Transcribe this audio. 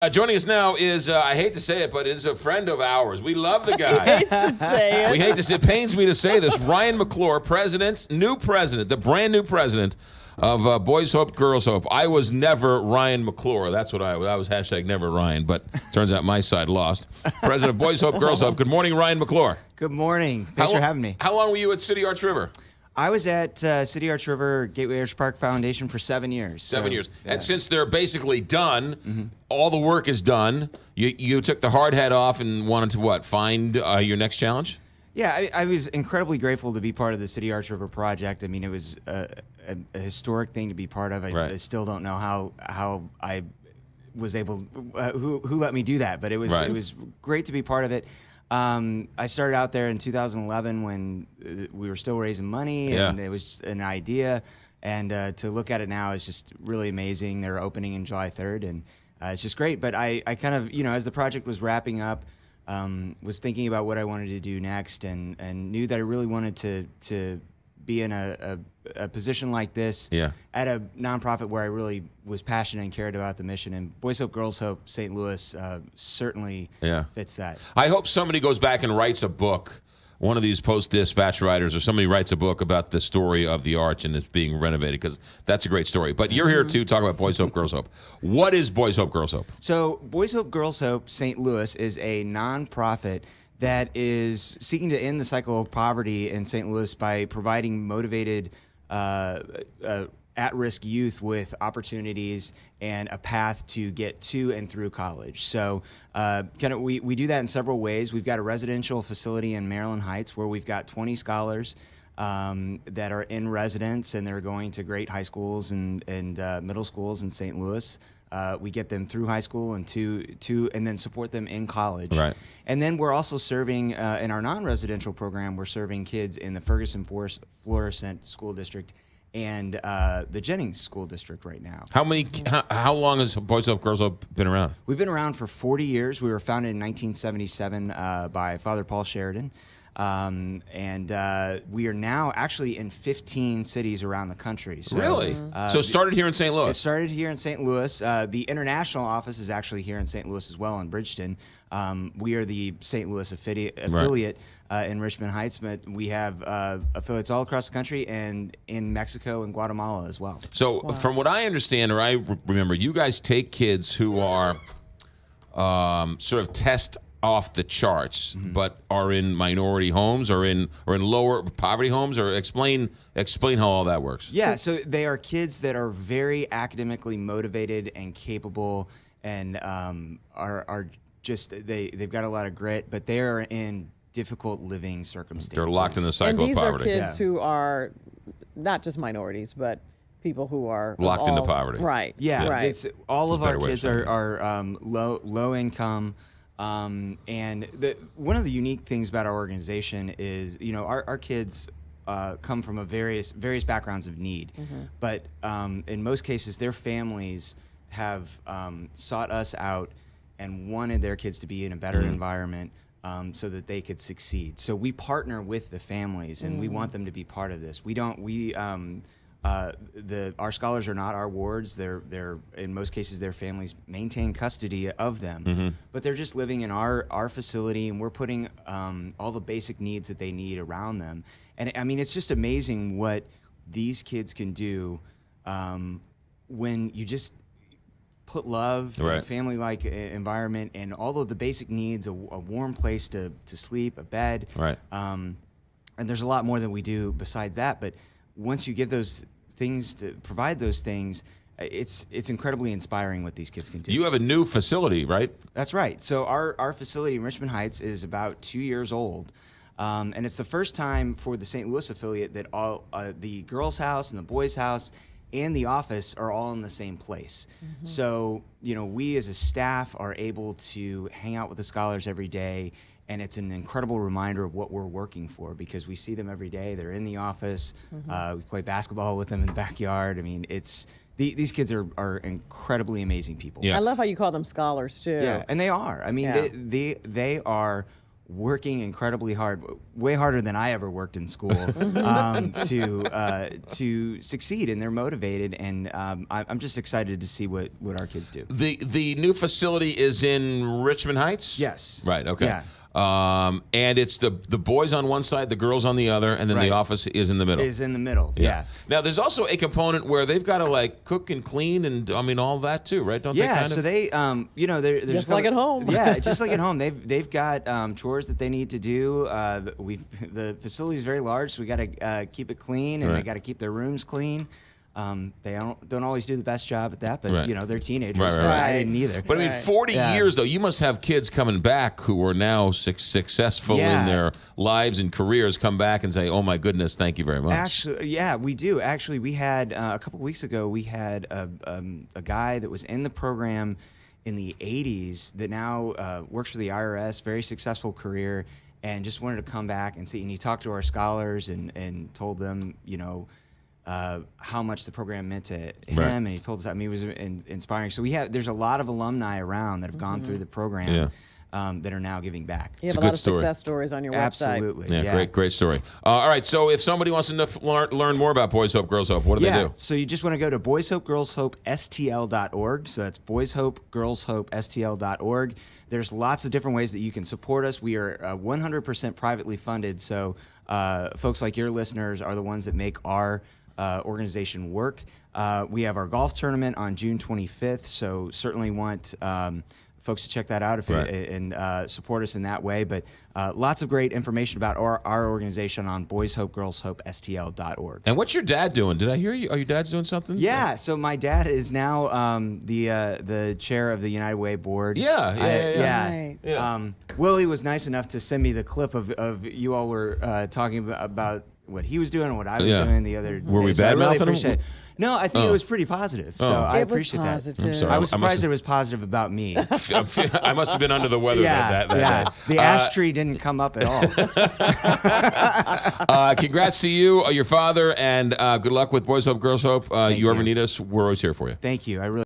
Joining us now is, I hate to say it, but is a friend of ours. We love the guy. He hates to say it. We hate to say it. Pains me to say this. Ryan McGraw, new president, the brand new president of Boys Hope, Girls Hope. I was never Ryan McGraw. That's what I was hashtag never Ryan, but turns out my side lost. President of Boys Hope, Girls Hope. Good morning, Ryan McGraw. Good morning. Thanks for having me. How long were you at City Arch River? I was at City Arch River Gateway Arch Park Foundation for 7 years. 7 years. Yeah. And since they're basically done, all the work is done, you took the hard hat off and wanted to what? Find your next challenge? Yeah, I was incredibly grateful to be part of the City Arch River project. I mean, it was a historic thing to be part of. I still don't know how I was able, who let me do that, but it was great to be part of it. I started out there in 2011 when we were still raising money, and it was an idea. And to look at it now is just really amazing. They're opening in July 3rd, and it's just great. But I kind of, as the project was wrapping up, was thinking about what I wanted to do next, and knew that I really wanted to be in a position like this at a nonprofit where I really was passionate and cared about the mission. And Boys Hope, Girls Hope, St. Louis certainly fits that. I hope somebody goes back and writes a book, one of these Post-Dispatch writers or somebody writes a book about the story of the Arch and it's being renovated, because that's a great story. But you're here to talk about Boys Hope, Girls Hope. What is Boys Hope, Girls Hope? So Boys Hope, Girls Hope, St. Louis is a nonprofit that is seeking to end the cycle of poverty in St. Louis by providing motivated at-risk youth with opportunities and a path to get to and through college. So we do that in several ways. We've got a residential facility in Maryland Heights where we've got 20 scholars that are in residence, and they're going to great high schools and middle schools in St. Louis. We get them through high school and and then support them in college. Right. And then we're also serving in our non-residential program. We're serving kids in the Ferguson Florissant School District and the Jennings School District right now. How long has Boys Hope, Girls Hope been around? We've been around for 40 years. We were founded in 1977 by Father Paul Sheridan. And we are now actually in 15 cities around the country. So, really? So it started here in St. Louis? It started here in St. Louis. The international office is actually here in St. Louis as well, in Bridgeton. We are the St. Louis affiliate in Richmond Heights, but we have affiliates all across the country and in Mexico and Guatemala as well. So from what I understand, or I remember, you guys take kids who are sort of test off the charts, but are in minority homes or in lower poverty homes, or explain how all that works. Yeah, so they are kids that are very academically motivated and capable, and are just they've got a lot of grit, but they are in difficult living circumstances. They're locked in the cycle of poverty. And these are kids who are not just minorities, but people who are locked into poverty. Right. Yeah. Right. All of our kids are low income. And one of the unique things about our organization is, our kids come from various backgrounds of need, but in most cases, their families have sought us out and wanted their kids to be in a better environment so that they could succeed. So we partner with the families, and we want them to be part of this. Our scholars are not our wards. They're in most cases, their families maintain custody of them, but they're just living in our facility, and we're putting all the basic needs that they need around them. And I mean, it's just amazing what these kids can do when you just put love in a family-like environment and all of the basic needs, a warm place to sleep, a bed. Right. And there's a lot more that we do besides that, but once you give those things, to provide those things, it's incredibly inspiring what these kids can do. You have a new facility, right? That's right. So our facility in Richmond Heights is about 2 years old. And it's the first time for the St. Louis affiliate that all the girls' house and the boys' house and the office are all in the same place. So, we as a staff are able to hang out with the scholars every day, and it's an incredible reminder of what we're working for, because we see them every day. They're in the office. We play basketball with them in the backyard. I mean, these kids are incredibly amazing people. Yeah. I love how you call them scholars too. Yeah, and they are. I mean, they are working incredibly hard, way harder than I ever worked in school, to succeed, and they're motivated, and I'm just excited to see what our kids do. The new facility is in Richmond Heights? Yes. Right, okay. Yeah. And it's the boys on one side, the girls on the other, and then the office is in the middle. Is in the middle, yeah. Now, there's also a component where they've got to like cook and clean, and I mean all that too, right? Don't they? Yeah, kind so of? they, there's Just like at home. Yeah, just like at home. They've got chores that they need to do. The facility is very large, so we got to keep it clean, and they got to keep their rooms clean. They don't always do the best job at that, but they're teenagers. So I didn't either. But I mean, 40 years though, you must have kids coming back who are now successful in their lives and careers come back and say, "Oh my goodness, thank you very much." Actually, yeah, we do. Actually, we had a couple weeks ago. We had a guy that was in the program in the '80s that now works for the IRS, very successful career, and just wanted to come back and see. And he talked to our scholars and told them, how much the program meant to him, and he told us. I mean, it was inspiring. So there's a lot of alumni around that have gone through the program that are now giving back. You have a lot of success stories on your website. Absolutely, yeah. Great story. All right, so if somebody wants to learn more about Boys Hope, Girls Hope, what do they do? So you just want to go to boyshope.girlshope.stl.org. So that's boyshope.girlshope.stl.org. There's lots of different ways that you can support us. We are 100% privately funded, so folks like your listeners are the ones that make our organization work. We have our golf tournament on June 25th, so certainly want folks to check that out and support us in that way. But lots of great information about our organization on boyshope.girlshope.stl.org. And what's your dad doing? Did I hear you? Are your dad's doing something? Yeah, so my dad is now the chair of the United Way board. Yeah. Willie was nice enough to send me the clip of you all were talking about what he was doing and what I was doing the other day. Were we bad-mouthing him? No, I think it was pretty positive. So I appreciate that. I'm sorry. I was surprised it was positive about me. I must have been under the weather that day. The ash tree didn't come up at all. Congrats to you, your father, and good luck with Boys Hope, Girls Hope. You ever need us, we're always here for you. Thank you. I really